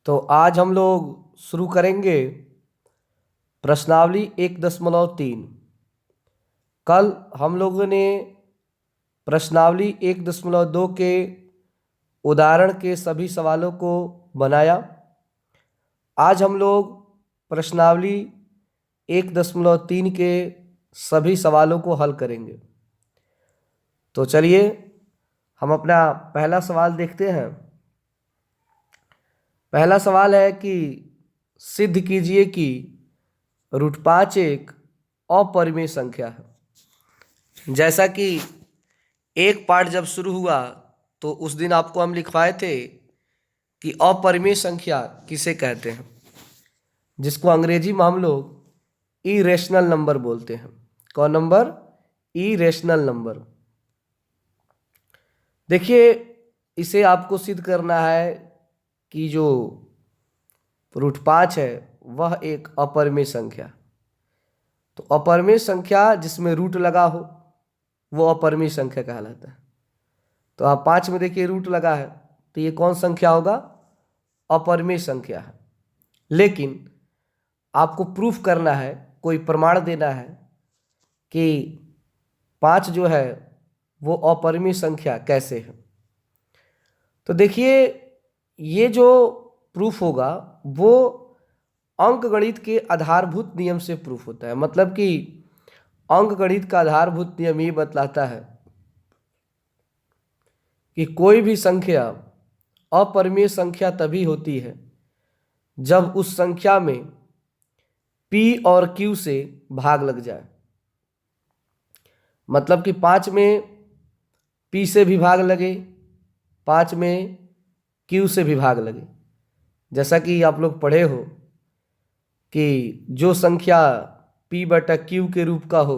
तो आज हम लोग शुरू करेंगे प्रश्नावली 1.3। कल हम लोगों ने प्रश्नावली 1.2 के उदाहरण के सभी सवालों को बनाया। आज हम लोग प्रश्नावली 1.3 के सभी सवालों को हल करेंगे। तो चलिए हम अपना पहला सवाल देखते हैं। पहला सवाल है कि सिद्ध कीजिए कि √5 एक अपरिमेय संख्या है। जैसा कि एक पार्ट जब शुरू हुआ तो उस दिन आपको हम लिखवाए थे कि अपरिमेय संख्या किसे कहते हैं, जिसको अंग्रेजी में हम लोग इरेशनल नंबर बोलते हैं। कौन नंबर? Irrational number. देखिए, इसे आपको सिद्ध करना है कि जो √5 है वह एक अपरिमेय संख्या। तो अपरिमेय संख्या जिसमें रूट लगा हो वो अपरिमेय संख्या कहलाता है। तो आप 5 में देखिए रूट लगा है, तो ये कौन संख्या होगा? अपरिमेय संख्या है। लेकिन आपको प्रूफ करना है, कोई प्रमाण देना है कि 5 जो है वो अपरिमेय संख्या कैसे है। तो देखिए, ये जो प्रूफ होगा वो अंकगणित के आधारभूत नियम से प्रूफ होता है। मतलब कि अंकगणित का आधारभूत नियम ये बतलाता है कि कोई भी संख्या अपरिमेय संख्या तभी होती है जब उस संख्या में P और Q से भाग लग जाए। मतलब कि 5 में P से भी भाग लगे, 5 में Q से भी भाग लगे। जैसा कि आप लोग पढ़े हो कि जो संख्या P/Q के रूप का हो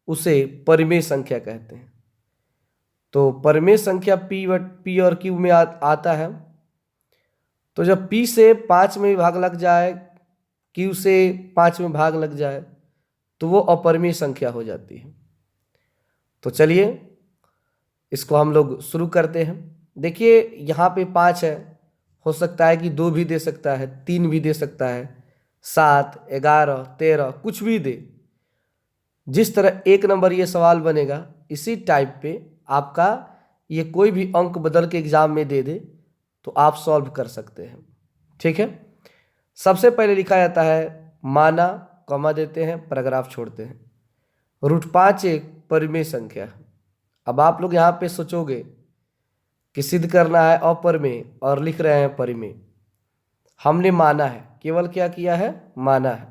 उसे परिमेय संख्या कहते हैं। तो परिमेय संख्या P और Q में आता है। तो जब P से 5 में भाग लग जाए, Q से 5 में भाग लग जाए, तो वो अपरिमेय संख्या हो जाती है। तो चलिए इसको हम लोग शुरू करते हैं। देखिए, यहाँ पे 5 है, हो सकता है कि 2 भी दे सकता है, 3 भी दे सकता है, 7, 11, 13 कुछ भी दे। जिस तरह एक नंबर ये सवाल बनेगा इसी टाइप पे आपका ये कोई भी अंक बदल के एग्जाम में दे दे तो आप सॉल्व कर सकते हैं। ठीक है, सबसे पहले लिखा जाता है माना, कॉमा देते हैं, पैराग्राफ छोड़ते हैं। √5 एक परिमेय संख्या है। अब आप लोग यहाँ पे सोचोगे कि सिद्ध करना है अपरिमेय और लिख रहे हैं परिमेय। हमने माना है, केवल क्या किया है? माना है।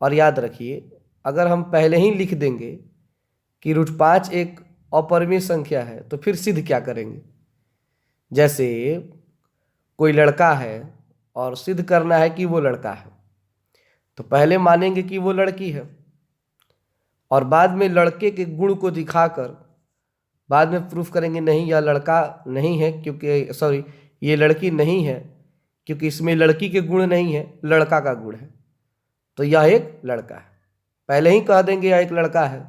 और याद रखिए, अगर हम पहले ही लिख देंगे कि √5 एक अपरिमेय संख्या है तो फिर सिद्ध क्या करेंगे? जैसे कोई लड़का है और सिद्ध करना है कि वो लड़का है, तो पहले मानेंगे कि वो लड़की है और बाद में लड़के के गुण को दिखाकर बाद में प्रूफ करेंगे नहीं यह लड़का नहीं है, क्योंकि सॉरी ये लड़की नहीं है क्योंकि इसमें लड़की के गुण नहीं है, लड़का का गुण है, तो यह एक लड़का है। पहले ही कह देंगे यह एक लड़का है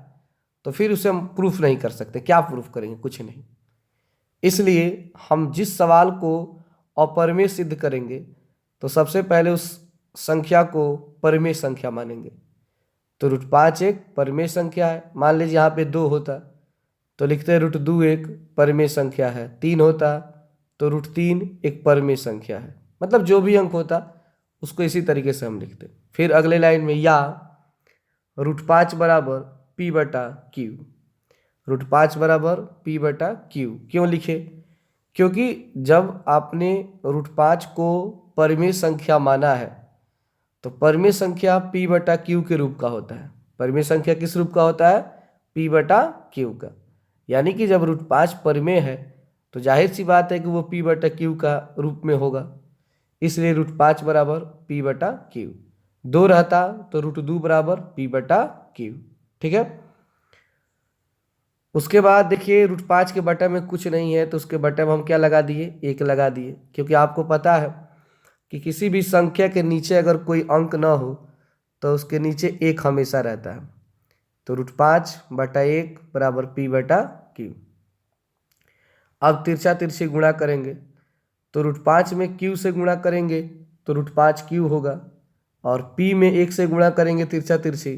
तो फिर उसे हम प्रूफ नहीं कर सकते। क्या प्रूफ करेंगे? कुछ नहीं। इसलिए हम जिस सवाल को अपरिमेय सिद्ध करेंगे तो सबसे पहले उस संख्या को परिमेय संख्या मानेंगे। तो √5 एक परिमेय संख्या है। मान लीजिए यहाँ पे 2 होता तो लिखते √2 एक परिमेय संख्या है, 3 होता तो √3 एक परिमेय संख्या है। मतलब जो भी अंक होता उसको इसी तरीके से हम लिखते। फिर अगले लाइन में या √5 बराबर P/Q। √5 बराबर P/Q क्यों लिखे? क्योंकि जब आपने √5 को परिमेय संख्या माना है तो परिमेय संख्या P/Q के रूप का होता है। परिमेय संख्या किस रूप का होता है? P/Q का। यानी कि जब √5 परिमेय है तो जाहिर सी बात है कि वो P/Q का रूप में होगा। इसलिए √5 बराबर P/Q। 2 रहता तो √2 बराबर P/Q। ठीक है, उसके बाद देखिए √5 के बटे में कुछ नहीं है तो उसके बटे में हम क्या लगा दिए? 1 लगा दिए। क्योंकि आपको पता है कि किसी भी संख्या के नीचे अगर कोई अंक ना हो तो उसके नीचे 1 हमेशा रहता है। तो √5/1 बराबर P/Q। अब तिरछा तिरछी गुणा करेंगे तो √5 में q से गुणा करेंगे तो √5q होगा, और p में 1 से गुणा करेंगे तिरछा तिरछी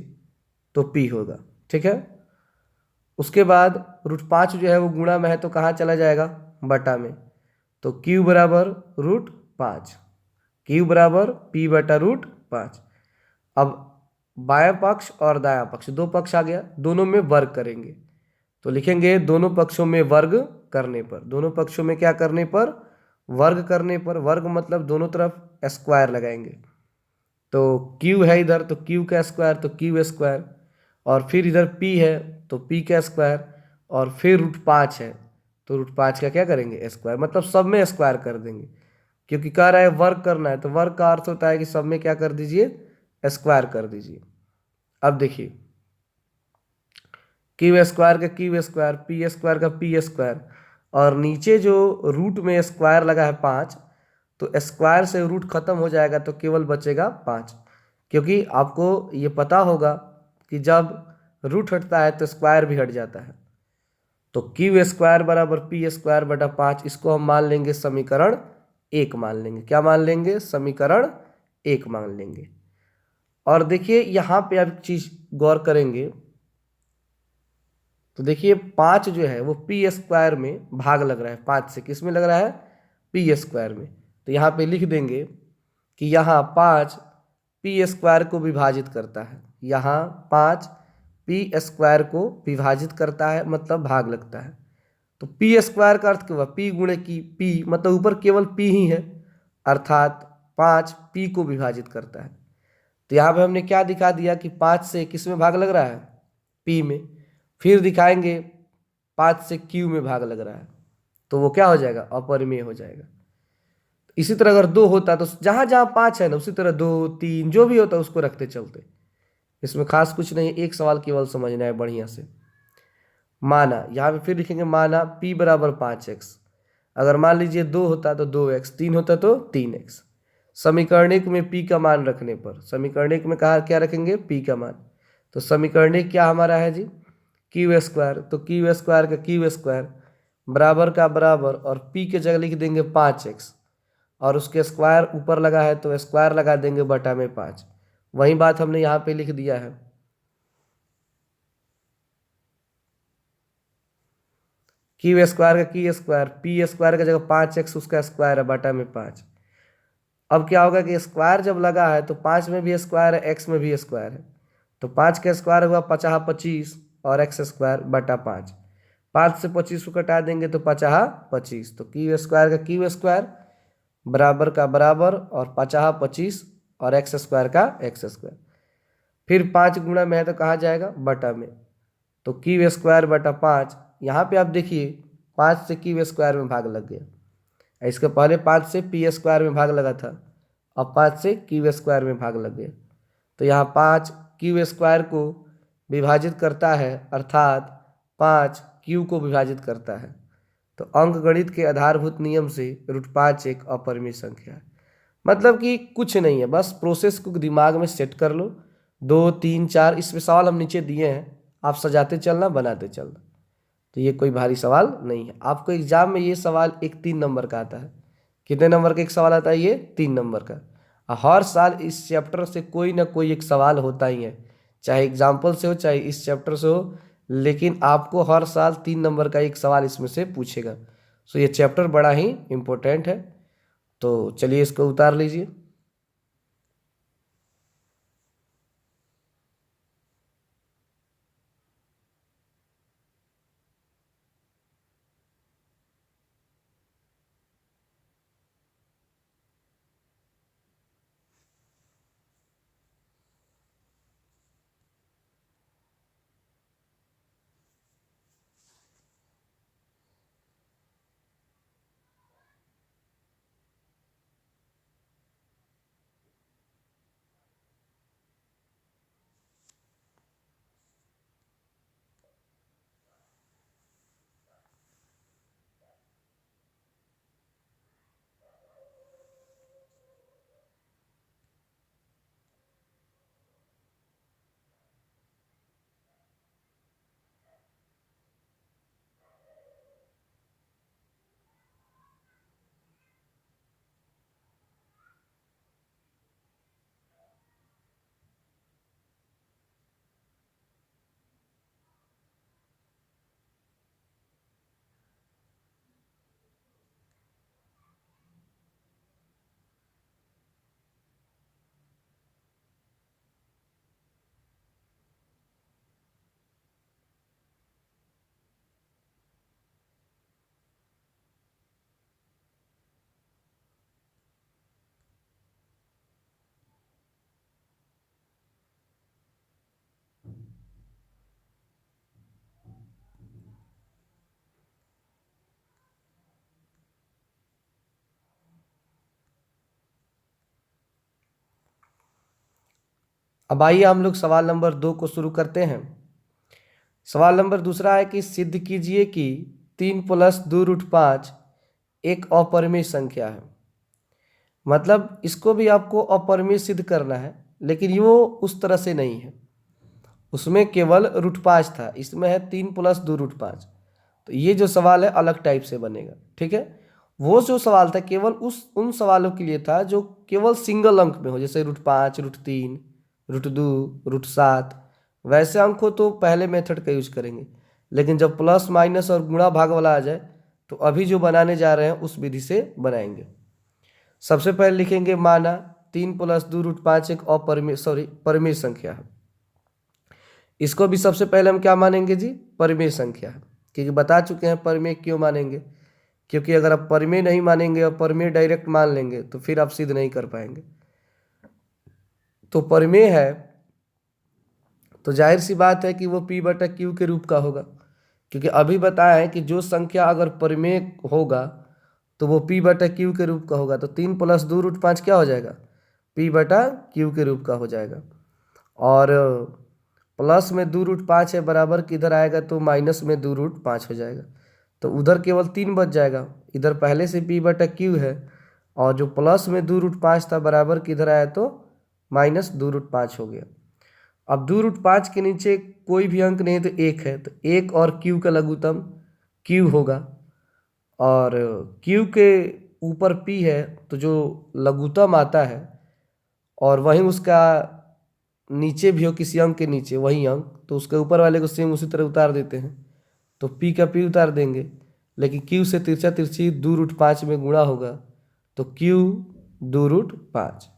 तो p होगा। ठीक है, उसके बाद √5 जो है वो गुणा में है तो कहाँ चला जाएगा, बटा में, तो q बराबर √5, q बराबर p बटा √5। अब बायां पक्ष और दायां पक्ष दो पक्ष आ गया, दोनों में वर्ग करेंगे तो लिखेंगे दोनों पक्षों में वर्ग करने पर, दोनों पक्षों में क्या करने पर, वर्ग करने पर, वर्ग मतलब दोनों तरफ स्क्वायर लगाएंगे। तो q है इधर तो q का स्क्वायर तो q स्क्वायर, और फिर इधर p है तो p का स्क्वायर, और फिर √5 है तो √5 का क्या करेंगे, स्क्वायर, मतलब सब में स्क्वायर कर देंगे, क्योंकि कह रहा है वर्ग करना है तो वर्ग का अर्थ होता है कि सब में क्या कर दीजिए, स्क्वायर कर दीजिए। अब देखिए क्यू स्क्वायर का क्यू स्क्वायर, पी स्क्वायर का पी स्क्वायर, और नीचे जो रूट में स्क्वायर लगा है 5, तो स्क्वायर से रूट खत्म हो जाएगा तो केवल बचेगा 5, क्योंकि आपको ये पता होगा कि जब रूट हटता है तो स्क्वायर भी हट जाता है। तो क्यू स्क्वायर बराबर पी स्क्वायर बटा 5, इसको हम मान लेंगे समीकरण 1 मान लेंगे। क्या मान लेंगे, समीकरण 1 मान लेंगे। और देखिए यहाँ पे आप चीज गौर करेंगे तो देखिए 5 जो है वो पी स्क्वायर में भाग लग रहा है, 5 से किस में लग रहा है, पी स्क्वायर में। तो यहाँ पे लिख देंगे कि यहाँ 5 पी स्क्वायर को विभाजित करता है, यहाँ 5 पी स्क्वायर को विभाजित करता है मतलब भाग लगता है। तो पी स्क्वायर का अर्थ क्या हुआ, पी गुणे की पी, मतलब ऊपर केवल पी ही है, अर्थात 5 पी को विभाजित करता है। तो यहाँ पे हमने क्या दिखा दिया कि 5 से किस में भाग लग रहा है, पी में, फिर दिखाएंगे 5 से क्यू में भाग लग रहा है तो वो क्या हो जाएगा, अपरिमेय हो जाएगा। इसी तरह अगर 2 होता तो जहां जहां 5 है ना उसी तरह 2 3 जो भी होता उसको रखते चलते, इसमें खास कुछ नहीं, एक सवाल केवल समझना है बढ़िया से। माना, यहाँ पे फिर लिखेंगे माना p बराबर 5x, अगर मान लीजिए 2 होता तो 2x, 3 होता तो 3x। समीकरणिक में p का मान रखने पर, समीकरणिक में कहा क्या रखेंगे, p का मान, तो समीकरणिक क्या हमारा है जी, क्यू स्क्वायर, तो क्यू स्क्वायर का क्यू स्क्वायर बराबर का बराबर, और p के जगह लिख देंगे 5x, और उसके स्क्वायर ऊपर लगा है तो स्क्वायर लगा देंगे बटा में 5। वही बात हमने यहाँ पे लिख दिया है। क्यू स्क्वायर का क्यू स्क्वायर, पी स्क्वायर का जगह 5x उसका स्क्वायर है बटा में 5। अब क्या होगा कि स्क्वायर जब लगा है तो 5 में भी स्क्वायर है, एक्स में भी स्क्वायर है, तो 5 का स्क्वायर हुआ 50 25 और एक्स स्क्वायर बटा 5, 5 से 25 को कटा देंगे तो 50 25, तो क्यू स्क्वायर का क्यू स्क्वायर बराबर का बराबर और 50 25 और एक्स स्क्वायर का एक्स स्क्वायर, फिर 5 गुणा में है तो कहाँ जाएगा, बटा में, तो क्यू स्क्वायर बटा 5। यहाँ पे आप देखिए 5 से क्यू स्क्वायर में भाग लग गया, इसके पहले 5 से पी स्क्वायर में भाग लगा था, अब 5 से क्यू स्क्वायर में भाग लग गया, तो यहाँ 5 क्यू स्क्वायर को विभाजित करता है, अर्थात 5 क्यू को विभाजित करता है। तो अंकगणित के आधारभूत नियम से √5 एक अपरिमेय संख्या है। मतलब कि कुछ नहीं है, बस प्रोसेस को दिमाग में सेट कर लो, 2 3 4 इसमें सवाल हम नीचे दिए हैं, आप सजाते चलना बनाते चलना, तो ये कोई भारी सवाल नहीं है। आपको एग्जाम में ये सवाल एक 3 नंबर का आता है, कितने नंबर का एक सवाल आता है, ये 3 नंबर का। हर साल इस चैप्टर से कोई ना कोई एक सवाल होता ही है, चाहे एग्जाम्पल से हो चाहे इस चैप्टर से हो, लेकिन आपको हर साल 3 नंबर का एक सवाल इसमें से पूछेगा। सो ये चैप्टर बड़ा ही इम्पोर्टेंट है, तो चलिए इसको उतार लीजिए। अब आइए हम लोग सवाल नंबर 2 को शुरू करते हैं। सवाल नंबर दूसरा है कि सिद्ध कीजिए कि 3 + 2√5 एक अपरिमेय संख्या है। मतलब इसको भी आपको अपरिमेय सिद्ध करना है, लेकिन वो उस तरह से नहीं है। उसमें केवल √5 था, इसमें है 3 + 2√5। तो ये जो सवाल है अलग टाइप से बनेगा, ठीक है। वो जो सवाल था केवल उन सवालों के लिए था जो केवल सिंगल अंक में हो, जैसे √5, √3, √2, √7। वैसे अंक हो तो पहले मेथड का यूज करेंगे, लेकिन जब प्लस माइनस और गुणा भाग वाला आ जाए तो अभी जो बनाने जा रहे हैं उस विधि से बनाएंगे। सबसे पहले लिखेंगे माना 3 + 2√5 एक परिमेय संख्या है। इसको भी सबसे पहले हम क्या मानेंगे जी? परिमेय संख्या है, क्योंकि बता चुके हैं परिमेय क्यों मानेंगे। क्योंकि अगर आप परिमेय नहीं मानेंगे और परिमेय डायरेक्ट मान लेंगे तो फिर आप सिद्ध नहीं कर पाएंगे। तो परिमेय है तो जाहिर सी बात है कि वो P/Q के रूप का होगा, क्योंकि अभी बताया है कि जो संख्या अगर परिमेय होगा तो वो P/Q के रूप का होगा। तो 3 + 2√5 क्या हो जाएगा? P/Q के रूप का हो जाएगा। और प्लस में 2√5 है, बराबर किधर आएगा तो माइनस में 2√5 हो जाएगा। तो उधर केवल 3 बच जाएगा, इधर पहले से P/Q है। और जो प्लस में 2√5 था बराबर किधर आया तो माइनस 2√5 हो गया। अब 2√5 के नीचे कोई भी अंक नहीं है तो 1 है, तो 1 और Q का लघुत्तम Q होगा। और Q के ऊपर P है तो जो लघुत्तम आता है और वहीं उसका नीचे भी हो किसी अंक के नीचे वही अंक, तो उसके ऊपर वाले को सेम उसी तरह उतार देते हैं। तो P का P उतार देंगे, लेकिन Q से तिरछा तिरछी 2√5 में गुणा होगा तो Q 2√5।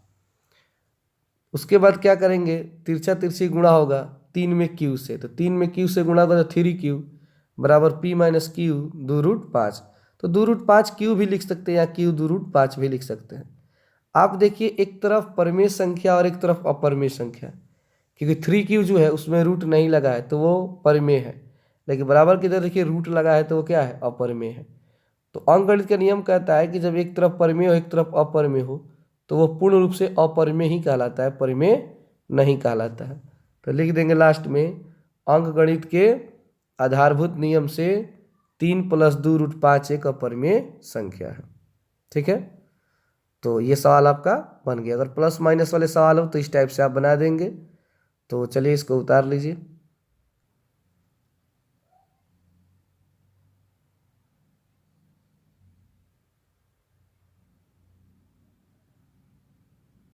उसके बाद क्या करेंगे? तिरछा तिरछी गुणा होगा 3 में Q से, तो 3 में Q से गुणा होगा तो 3Q बराबर P - Q 2√5। तो 2√5 Q भी लिख सकते हैं या Q 2√5 भी लिख सकते हैं। आप देखिए एक तरफ परिमेय संख्या और एक तरफ अपरिमेय संख्या, क्योंकि 3Q जो है उसमें रूट नहीं लगा है तो वो परिमेय है, लेकिन बराबर की तरफ देखिए रूट लगा है तो वो क्या है? अपरिमेय है। तो अंकगणित का नियम कहता है कि जब एक तरफ परिमेय हो एक तरफ अपरिमेय हो तो वो पूर्ण रूप से अपरिमेय ही कहलाता है, परिमेय नहीं कहलाता है। तो लिख देंगे लास्ट में अंकगणित के आधारभूत नियम से 3 + 2√5 एक अपरिमेय संख्या है। ठीक है, तो ये सवाल आपका बन गया। अगर प्लस माइनस वाले सवाल हो तो इस टाइप से आप बना देंगे। तो चलिए इसको उतार लीजिए।